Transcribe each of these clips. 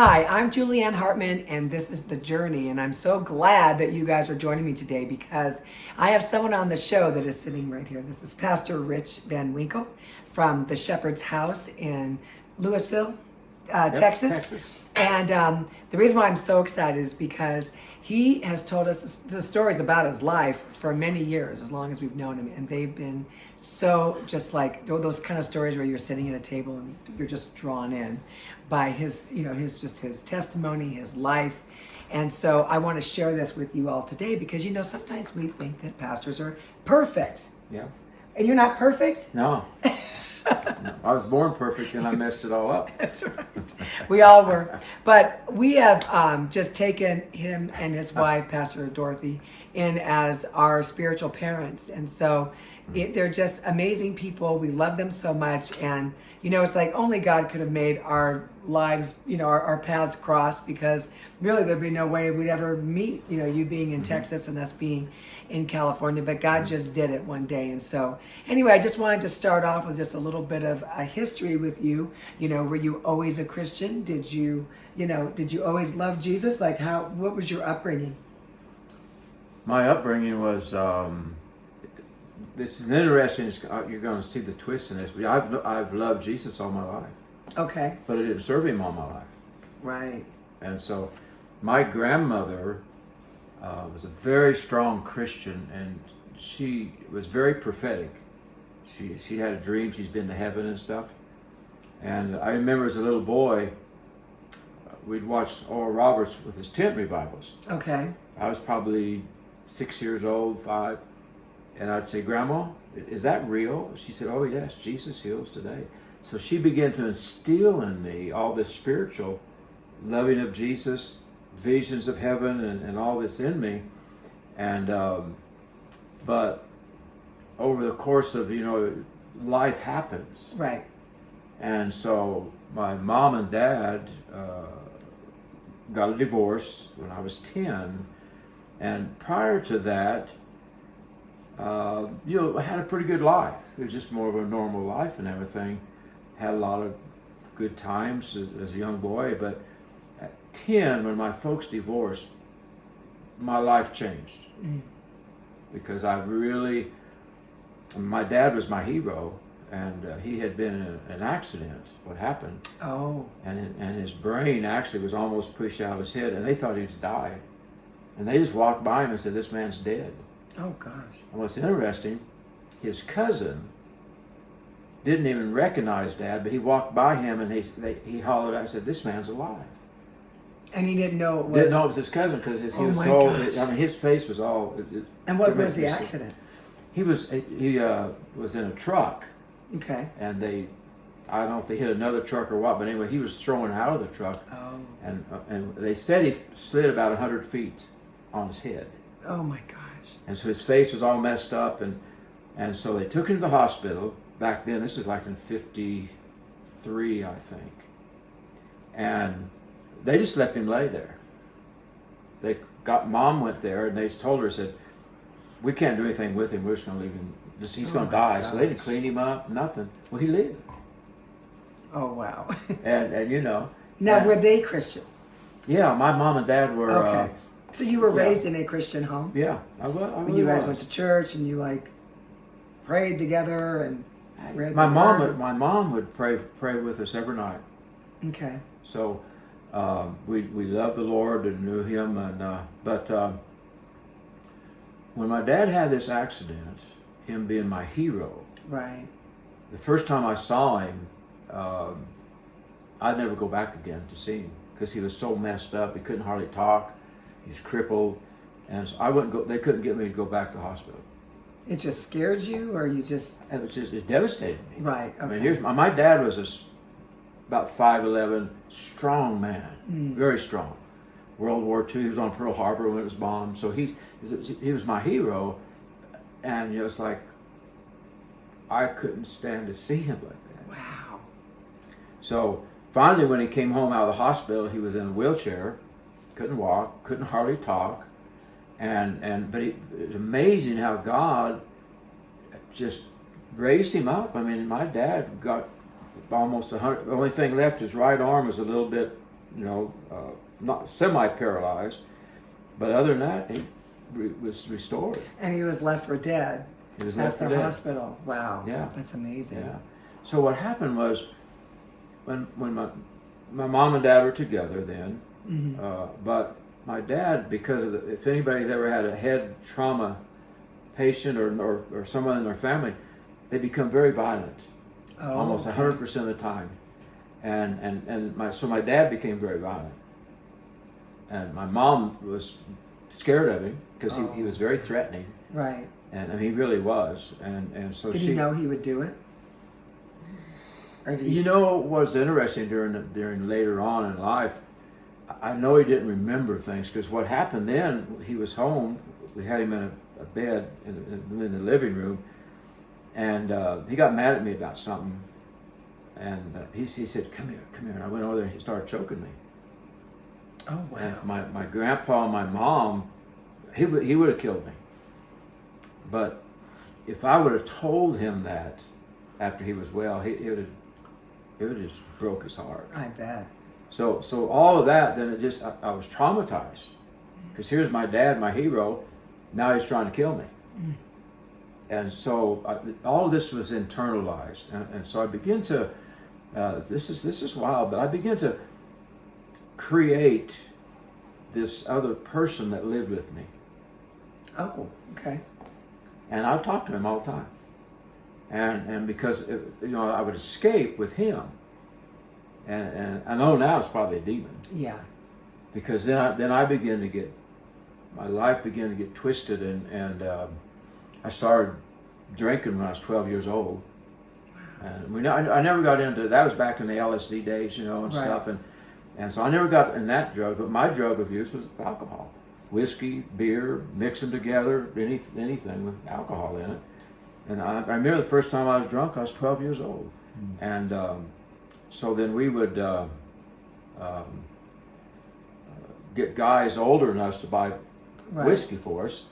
Hi, I'm Julieann Hartman, and this is The Journey, and I'm so glad that you guys are joining me today because I have someone on the show that is sitting right here. This is Pastor Rich Van Winkle from the Shepherd's House in Louisville, Texas. And the reason why I'm so excited is because he has told us the stories about his life for many years, as long as we've known him. And they've been so just like those kind of stories where you're sitting at a table and you're just drawn in by his testimony, his life. And so I want to share this with you all today because, sometimes we think that pastors are perfect. Yeah. And you're not perfect? No. No. I was born perfect and I messed it all up. That's right. We all were. But we have just taken him and his wife, Pastor Dorothy, in as our spiritual parents. And so they're just amazing people. We love them so much. And, it's like only God could have made our lives, our paths cross, because really there'd be no way we'd ever meet, you being in Texas and us being in California. But God just did it one day. And so anyway, I just wanted to start off with just a little bit of a history with you. Were you always a Christian? Did you always love Jesus? What was your upbringing? My upbringing was, this is interesting, you're going to see the twist in this, but I've loved Jesus all my life. Okay. But I didn't serve him all my life. Right. And so my grandmother was a very strong Christian, and she was very prophetic. She had a dream, she's been to heaven and stuff. And I remember as a little boy, we'd watch Oral Roberts with his tent revivals. Okay. I was probably 6 years old, 5. And I'd say, Grandma, is that real? She said, oh yes, Jesus heals today. So she began to instill in me all this spiritual loving of Jesus, visions of heaven, and all this in me. And but over the course of, life happens. Right. And so my mom and dad got a divorce when I was 10. And prior to that, I had a pretty good life. It was just more of a normal life and everything. Had a lot of good times as a young boy. But at 10, when my folks divorced, my life changed. Because my dad was my hero, and he had been in an accident. What happened? Oh. And his brain actually was almost pushed out of his head, and they thought he'd died. And they just walked by him and said, this man's dead. Oh, gosh. And what's interesting, his cousin didn't even recognize Dad, but he walked by him and he hollered out and said, this man's alive. And he didn't know it was... Didn't know it was his cousin because his face was all... And what was the accident? He was in a truck. Okay. And I don't know if they hit another truck or what, but anyway, he was thrown out of the truck. Oh. And they said he slid about 100 feet on his head. Oh my gosh. And so his face was all messed up, and so they took him to the hospital. Back then, this was like in 53, I think. And they just left him lay there. Mom went there, and they told her, said, we can't do anything with him, we're just going to leave him, he's going to die. Gosh. So they didn't clean him up, nothing. Well, he lived. Oh, wow. and Now, were they Christians? Yeah, my mom and dad were... Okay. So you were raised in a Christian home? Yeah, I When you guys went to church and you prayed together and read my mom would pray with us every night. Okay. So we loved the Lord and knew Him, but when my dad had this accident, him being my hero, right? The first time I saw him, I'd never go back again to see him because he was so messed up. He couldn't hardly talk. He's crippled, and so I wouldn't go. They couldn't get me to go back to the hospital. It just scared you, or you just? It devastated me. Right. Okay. I mean, my dad was about 5'11", strong man, very strong. World War II, he was on Pearl Harbor when it was bombed, so he was my hero, and it's like I couldn't stand to see him like that. Wow. So finally, when he came home out of the hospital, he was in a wheelchair. Couldn't walk, couldn't hardly talk, but it was amazing how God just raised him up. I mean, my dad got almost 100. The only thing left, his right arm was a little bit not semi-paralyzed, but other than that, he was restored. And he was left for dead. He was left for at the dead. hospital. Wow. Yeah. That's amazing. Yeah. So what happened was, when my mom and dad were together then, but my dad, because of if anybody's ever had a head trauma patient or someone in their family, they become very violent, almost 100% of the time, and my dad became very violent, and my mom was scared of him because he was very threatening, right, and he really was, and so did he know he would do it? Or did he... what was interesting during later on in life, I know he didn't remember things, because what happened then, he was home, we had him in a bed in the living room, and he got mad at me about something, and he said, come here, and I went over there and he started choking me. Oh, wow. And my grandpa and my mom, he would have killed me. But if I would have told him that after he was well, it would have just broke his heart. I bet. So all of that, then I was traumatized, because here's my dad, my hero, now he's trying to kill me. And so all of this was internalized, and so I begin to, this is wild, but I begin to create this other person that lived with me. Oh, okay. And I talked to him all the time, and because I would escape with him. And I know now it's probably a demon. Yeah. Because then I began to get, my life began to get twisted, and I started drinking when I was 12 years old. And I never got into, that was back in the LSD days, and stuff. And so I never got in that drug, but my drug of use was alcohol. Whiskey, beer, mix them together, anything with alcohol in it. And I remember the first time I was drunk, I was 12 years old. And so then we would get guys older than us to buy whiskey for us,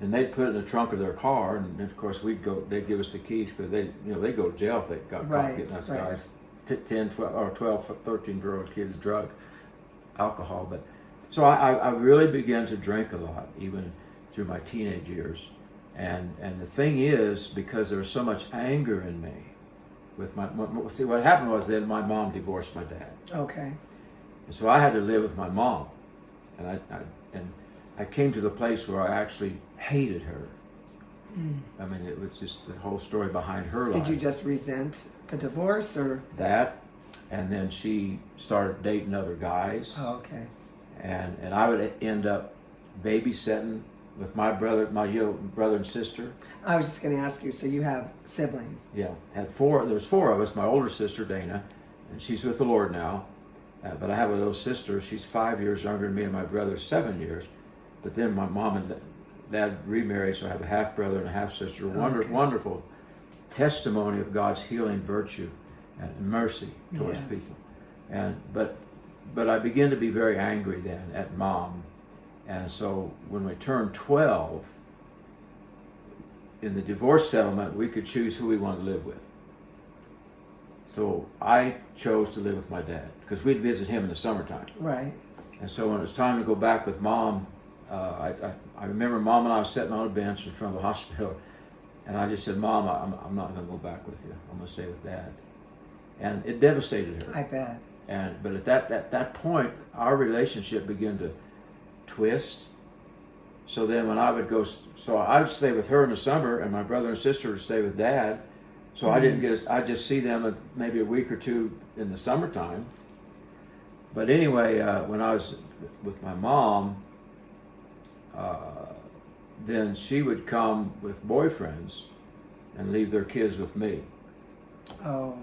and they'd put it in the trunk of their car, and of course they'd give us the keys, because they go to jail if they got caught getting us guys 10, 12, or 12, 13-year-old kids drug alcohol. But so I really began to drink a lot, even through my teenage years, and the thing is, because there was so much anger in me with what happened was then my mom divorced my dad. Okay. And so I had to live with my mom, and I came to the place where I actually hated her. I mean, it was just the whole story behind her life. Did you just resent the divorce, or that? And then she started dating other guys. Oh, okay. And I would end up babysitting with my brother and sister. I was just going to ask you, so you have siblings? Yeah, had four. There was four of us. My older sister, Dana, and she's with the Lord now. But I have a little sister. She's 5 years younger than me, and my brother's 7 years. But then my mom and dad remarried, so I have a half brother and a half sister. Wonderful testimony of God's healing virtue and mercy towards people. But I began to be very angry then at mom. And so when we turned 12, in the divorce settlement, we could choose who we wanted to live with. So I chose to live with my dad, because we'd visit him in the summertime. Right. And so when it was time to go back with mom, I remember mom and I was sitting on a bench in front of the hospital, and I just said, Mom, I'm not going to go back with you. I'm going to stay with Dad. And it devastated her. I bet. But at that point, our relationship began to twist. So then when I would go, so I would stay with her in the summer, and my brother and sister would stay with Dad. So I'd just see them maybe a week or two in the summertime. But anyway, when I was with my mom, then she would come with boyfriends and leave their kids with me. Oh.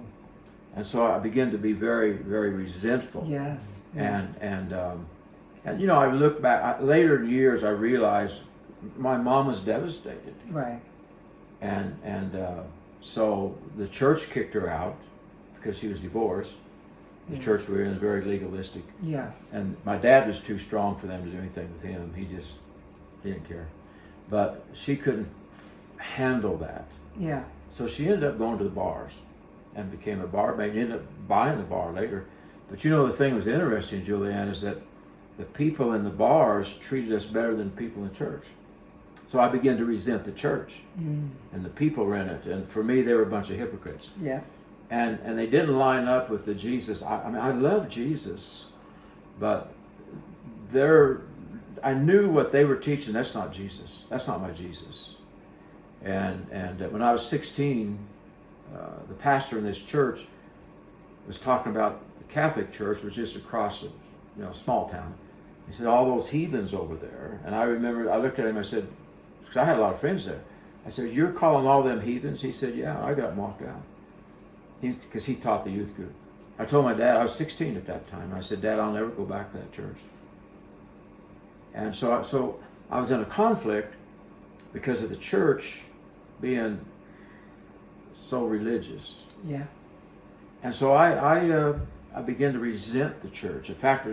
And so I began to be very, very resentful. Yes. Yeah. And I look back, later in years I realized my mom was devastated. Right. And so the church kicked her out because she was divorced. The church we were in is very legalistic. Yes. And my dad was too strong for them to do anything with him. He didn't care. But she couldn't handle that. Yeah. So she ended up going to the bars and became a barmaid. Ended up buying the bar later. But you know, the thing that was interesting, Julieann, is that the people in the bars treated us better than people in church. So I began to resent the church and the people in it. And for me, they were a bunch of hypocrites. Yeah. And they didn't line up with the Jesus. I mean, I love Jesus, but I knew what they were teaching. That's not Jesus. That's not my Jesus. And when I was 16, the pastor in this church was talking about the Catholic church, was just across a small town. He said, all those heathens over there. And I remember, I looked at him, I said, because I had a lot of friends there. I said, you're calling all them heathens? He said, yeah, I got them walked out. Because he taught the youth group. I told my dad, I was 16 at that time. I said, Dad, I'll never go back to that church. And so I was in a conflict because of the church being so religious. Yeah. And so I began to resent the church. In fact,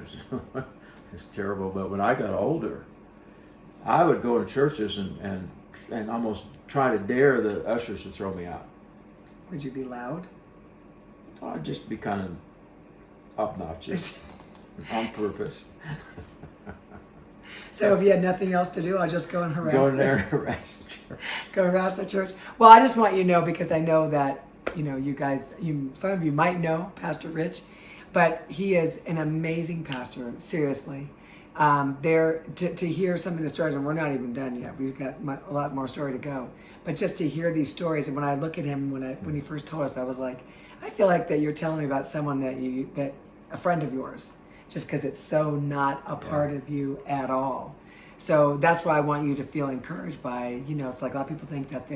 it's terrible, but when I got older, I would go to churches and almost try to dare the ushers to throw me out. Would you be loud? I'd just be kind of obnoxious on purpose. So if you had nothing else to do, I'll just go and harass Go in there and harass the church. Go harass the church. Well, I just want you to know, because I know that, you guys, some of you might know Pastor Rich, but he is an amazing pastor, seriously. To hear some of the stories, and we're not even done yet. We've got a lot more story to go. But just to hear these stories, and when I look at him, when he first told us, I was like, I feel like that you're telling me about someone that a friend of yours, just because it's so not a part of you at all. So that's why I want you to feel encouraged by, it's like a lot of people think that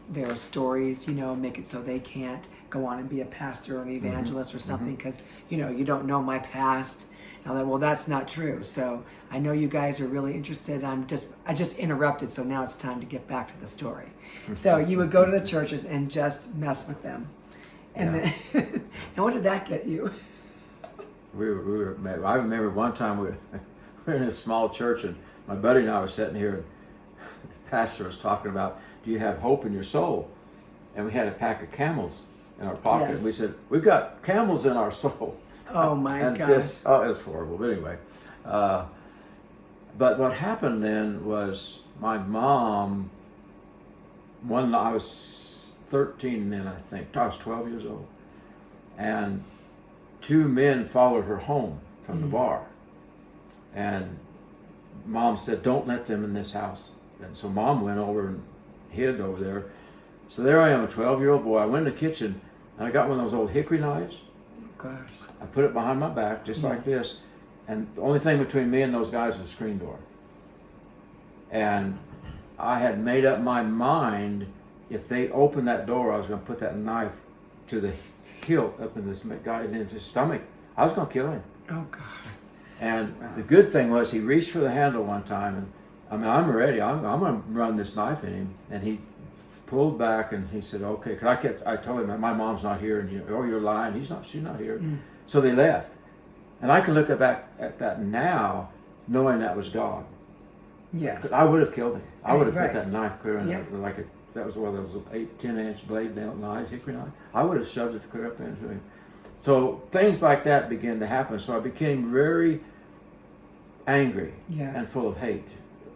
their stories, make it so they can't go on and be a pastor or an evangelist or something because, you don't know my past. And all that. Well, that's not true. So I know you guys are really interested. I just interrupted, so now it's time to get back to the story. So you would go to the churches and just mess with them. And then, and what did that get you? I remember one time we were in a small church, and my buddy and I were sitting here, and the pastor was talking about, do you have hope in your soul? And we had a pack of camels in our pocket. Yes. We said, we've got camels in our soul. Oh my gosh. It was horrible. But anyway, but what happened then was my mom, I was 13 then, I think. I was 12 years old. And two men followed her home from the bar. And Mom said, don't let them in this house. And so Mom went over and hid over there. So there I am, a 12-year-old boy. I went in the kitchen and I got one of those old hickory knives. Gosh. I put it behind my back, just like this. And the only thing between me and those guys was a screen door. And I had made up my mind, if they opened that door, I was going to put that knife to the hilt up in this guy in his stomach. I was going to kill him. Oh, gosh. And the good thing was he reached for the handle one time, and I'm ready. I'm going to run this knife in him. And he pulled back and he said, okay. Because I told him, my mom's not here, and you're lying. She's not here. So they left. And I can look back at that now, knowing that was God. Yes. I would have killed him. I would have Right. put that knife clear in that was one of those 8-10-inch blade nail knives, hickory knife. I would have shoved it clear up into him. So things like that began to happen. So I became very angry and full of hate.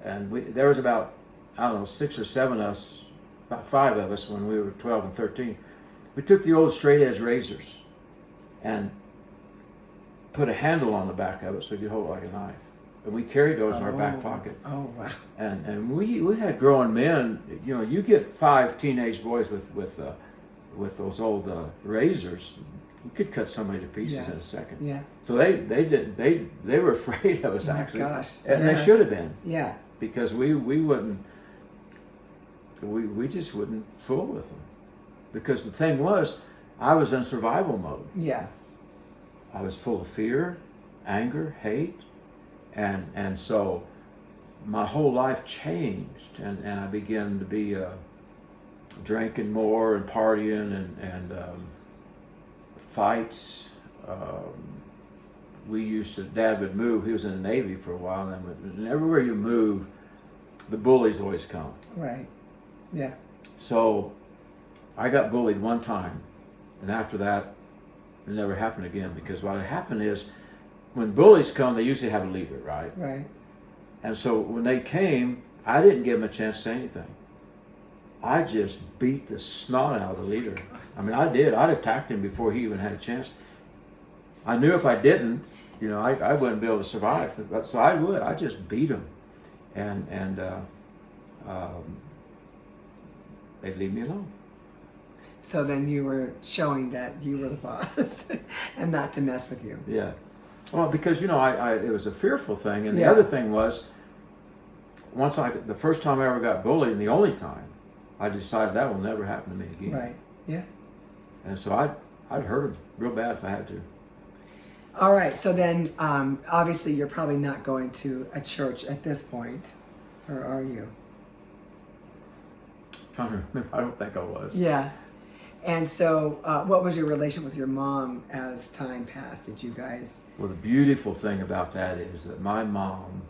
And there was about, 6 or 7 of us, about 5 of us when we were 12 and 13. We took the old straight edge razors and put a handle on the back of it so you could hold it like a knife. And we carried those in our back pocket. Oh, wow. And we had grown men. You get 5 teenage boys with those old razors. You could cut somebody to pieces in a second. Yeah. So they were afraid of us, actually. Gosh. And they should have been. Yeah. Because we just wouldn't fool with them. Because the thing was, I was in survival mode. Yeah. I was full of fear, anger, hate, and so my whole life changed, and I began to be drinking more and partying and fights. Dad would move. He was in the Navy for a while, and everywhere you move, the bullies always come. Right. Yeah. So I got bullied one time, and after that, It never happened again, because what had happened is when bullies come, they usually have a leader, right? Right. And so when they came, I didn't give them a chance to say anything. I just beat the snot out of the leader. I mean, I did. I'd attacked him before he even had a chance. I knew if I didn't, I wouldn't be able to survive. So I would. I just beat him. And they'd leave me alone. So then you were showing that you were the boss and not to mess with you. Yeah. Well, because, it was a fearful thing. And the Yeah. other thing was, the first time I ever got bullied, and the only time, I decided that will never happen to me again. Right. Yeah. And so I'd hurt him real bad if I had to. All right. So then, obviously, you're probably not going to a church at this point, or are you? I'm trying to remember. I don't think I was. Yeah. And so, what was your relation with your mom as time passed? Did you guys? Well, the beautiful thing about that is that my mom,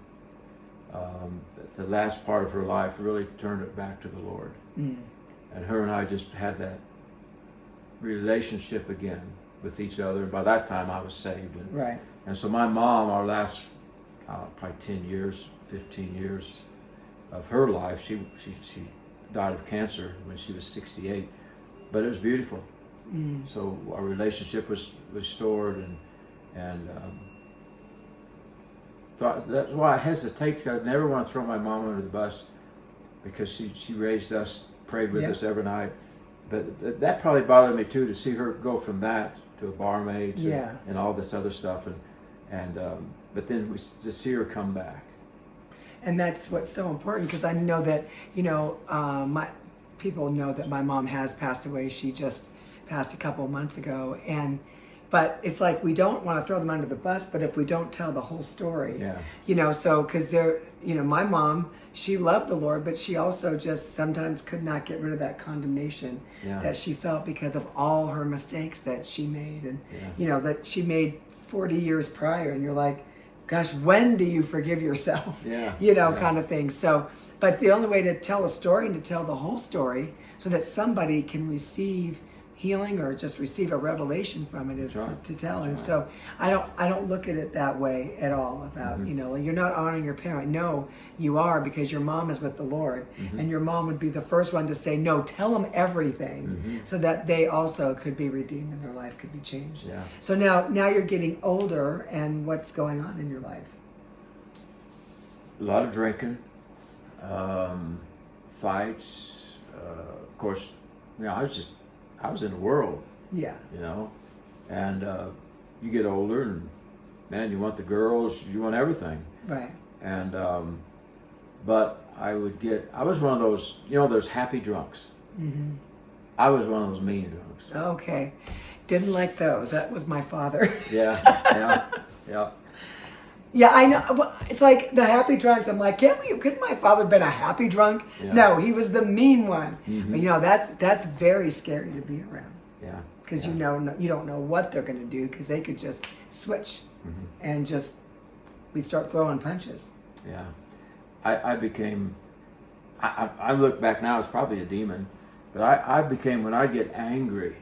the last part of her life, really turned it back to the Lord. Mm. And her and I just had that relationship again with each other. And by that time, I was saved. Right. And so my mom, our last probably 10 years, 15 years of her life, she died of cancer when she was 68. But it was beautiful. Mm. So our relationship was restored, and so that's why I hesitate, because I never want to throw my mom under the bus, because she raised us, prayed with Yeah. us every night. But that probably bothered me too, to see her go from that to a barmaid and all this other stuff, but then to see her come back. And that's what's so important, because I know that my people know that my mom has passed away. She just passed a couple of months ago, but it's like we don't want to throw them under the bus, but if we don't tell the whole story, so because my mom, she loved the Lord, but she also just sometimes could not get rid of that condemnation that she felt because of all her mistakes that she made, and that she made 40 years prior, and you're like, gosh, when do you forgive yourself? Kind of thing. So, but the only way to tell a story and to tell the whole story so that somebody can receive healing or just receive a revelation from it is to tell. And so I don't look at it that way at all about, you're not honoring your parent. No, you are, because your mom is with the Lord, and your mom would be the first one to say, no, tell them everything so that they also could be redeemed and their life could be changed. Yeah. So now you're getting older, and what's going on in your life? A lot of drinking, fights, of course, I was in the world. Yeah. And you get older, and man, you want the girls, you want everything. Right. And but I was one of those, those happy drunks. Mm-hmm. I was one of those mean drunks. Okay. Didn't like those. That was my father. Yeah. Yeah, I know. Well, it's like the happy drunks. I'm like, couldn't my father have been a happy drunk? Yeah. No, he was the mean one. Mm-hmm. But that's very scary to be around. Yeah. Because you don't know what they're going to do, because they could just switch and we start throwing punches. Yeah. I became, I look back now, it's probably a demon, but I became, when I get angry,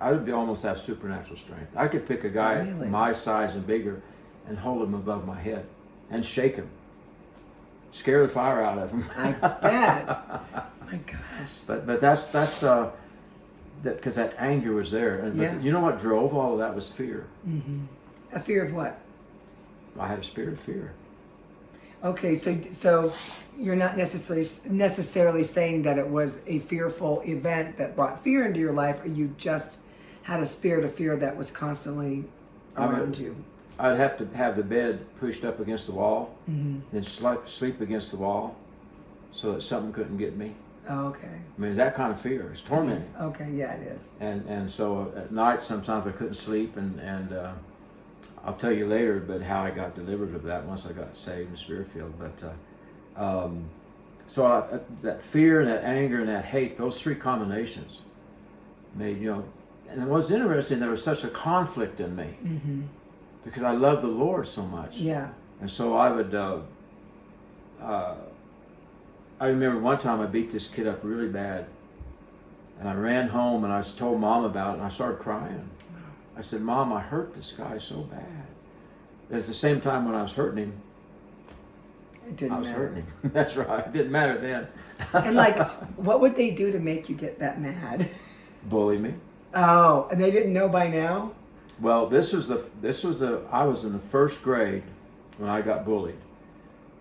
I would almost have supernatural strength. I could pick a guy my size and bigger and hold him above my head and shake him, scare the fire out of him. I bet. My gosh. But that's that, because that anger was there, and but you know what drove all of that was fear. Mm-hmm. A fear of what? I had a spirit of fear. Okay, so you're not necessarily saying that it was a fearful event that brought fear into your life, or you just had a spirit of fear that was constantly around you? I'd have to have the bed pushed up against the wall, then sleep against the wall, so that something couldn't get me. Oh, okay. I mean, it's that kind of fear. It's tormenting. Okay, yeah, it is. And so at night, sometimes I couldn't sleep, and I'll tell you later, but how I got delivered of that once I got saved in Spirit-filled. But so that fear and that anger and that hate, those three combinations made, and what's interesting, there was such a conflict in me because I love the Lord so much. Yeah. And so I would, I remember one time I beat this kid up really bad, and I ran home and I told Mom about it, and I started crying. I said, Mom, I hurt this guy so bad. At the same time when I was hurting him, It didn't I was matter. hurting him. That's right. It didn't matter then. And like, what would they do to make you get that mad? Bully me. Oh, and they didn't know by now? Well, I was in the first grade when I got bullied.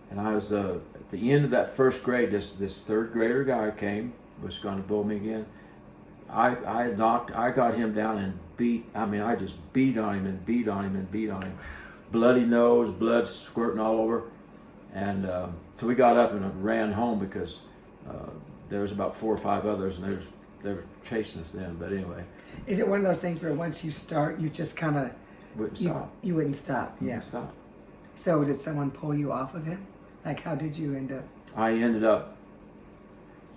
And I was, at the end of that first grade, this third grader guy came, was going to bully me again. I got him down and I just beat on him and beat on him and beat on him. Bloody nose, blood squirting all over. And so we got up and ran home because there was about 4 or 5 others and they were chasing us then. But anyway. Is it one of those things where once you start, you just kind of... Wouldn't stop. You wouldn't stop, yeah. Wouldn't stop. So did someone pull you off of him? Like, how did you end up? I ended up,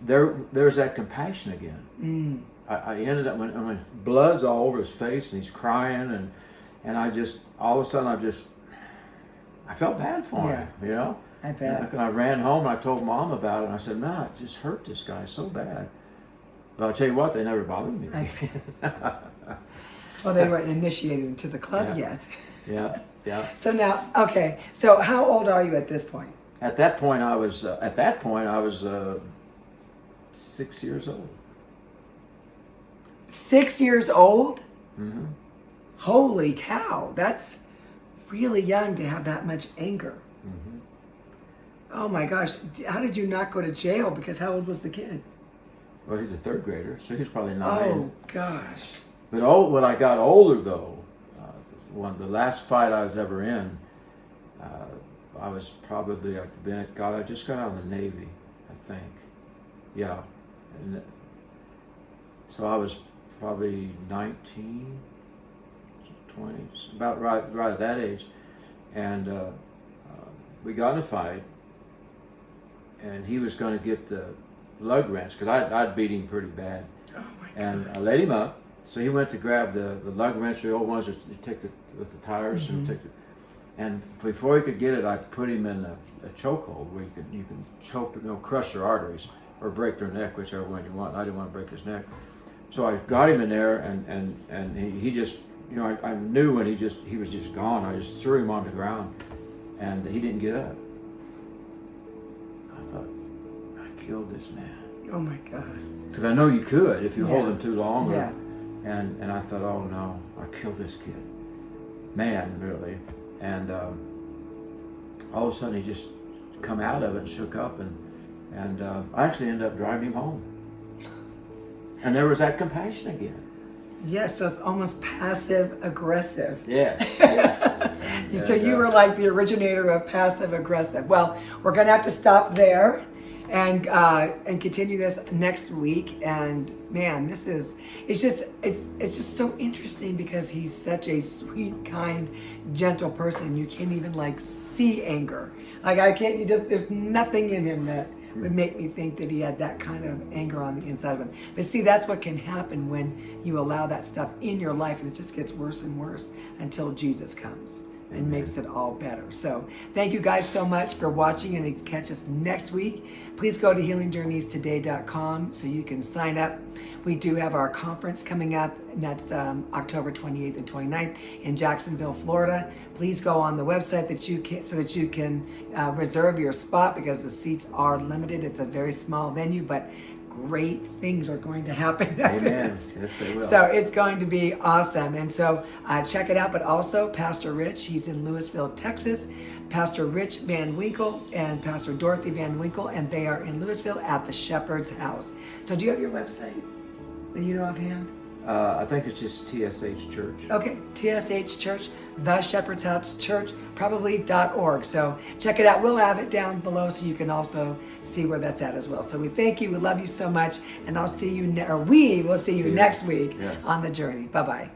there's that compassion again. Mm. I ended up, when blood's all over his face and he's crying and I just, all of a sudden I felt bad for him, you know? I bet. And I ran home and I told Mom about it and I said, no, it just hurt this guy so bad. But I'll tell you what, they never bothered me. Well, they weren't initiated into the club yet. Yeah. So now, okay, so how old are you at this point? At that point I was 6 years old. 6 years old? Mm-hmm. Holy cow, that's really young to have that much anger. Mm-hmm. Oh my gosh, how did you not go to jail? Because how old was the kid? Well, he's a third grader, so he's probably 9. Oh gosh. But when I got older though, the last fight I was ever in, I was probably, I just got out of the Navy, I think. Yeah. And so I was probably 19, 20, about right at that age. And we got in a fight, and he was going to get the lug wrench, because I'd beat him pretty bad. Oh my God. And I let him up, so he went to grab the lug wrench, the old ones that you take with the tires, Mm-hmm. and before he could get it, I put him in a chokehold where you can choke, crush their arteries or break their neck, whichever one you want. I didn't want to break his neck, so I got him in there, and he just, I knew when he was just gone. I just threw him on the ground, and he didn't get up. I thought, I killed this man. Oh my God. Because I know you could if you hold him too long. Yeah. And I thought, oh no, I killed this kid. Man, really. And all of a sudden he just come out of it and shook up, and I actually ended up driving him home. And there was that compassion again. Yes, so it's almost passive aggressive. Yes. So you were like the originator of passive aggressive. Well, we're gonna have to stop there and continue this next week. And man, it's just so interesting because he's such a sweet, kind, gentle person. You can't even like see anger. Like there's nothing in him that would make me think that he had that kind of anger on the inside of him. But see, that's what can happen when you allow that stuff in your life, and it just gets worse and worse until Jesus comes and makes it all better. So thank you guys so much for watching, and catch us next week. Please go to healingjourneystoday.com so you can sign up. We do have our conference coming up, and that's October 28th and 29th in Jacksonville, Florida. Please go on the website so that you can reserve your spot, because the seats are limited. It's a very small venue, but great things are going to happen. Amen. Yes, they will. So it's going to be awesome. And so check it out. But also Pastor Rich, he's in Lewisville, Texas. Pastor Rich Van Winkle and Pastor Dorothy Van Winkle, and they are in Lewisville at the Shepherd's House. So do you have your website that you know offhand? I think it's just TSH Church. Okay, TSH Church, the Shepherd's House Church, probably .org. So check it out. We'll have it down below so you can also see where that's at as well. So we thank you. We love you so much. And we will see you next week on The Journey. Bye-bye.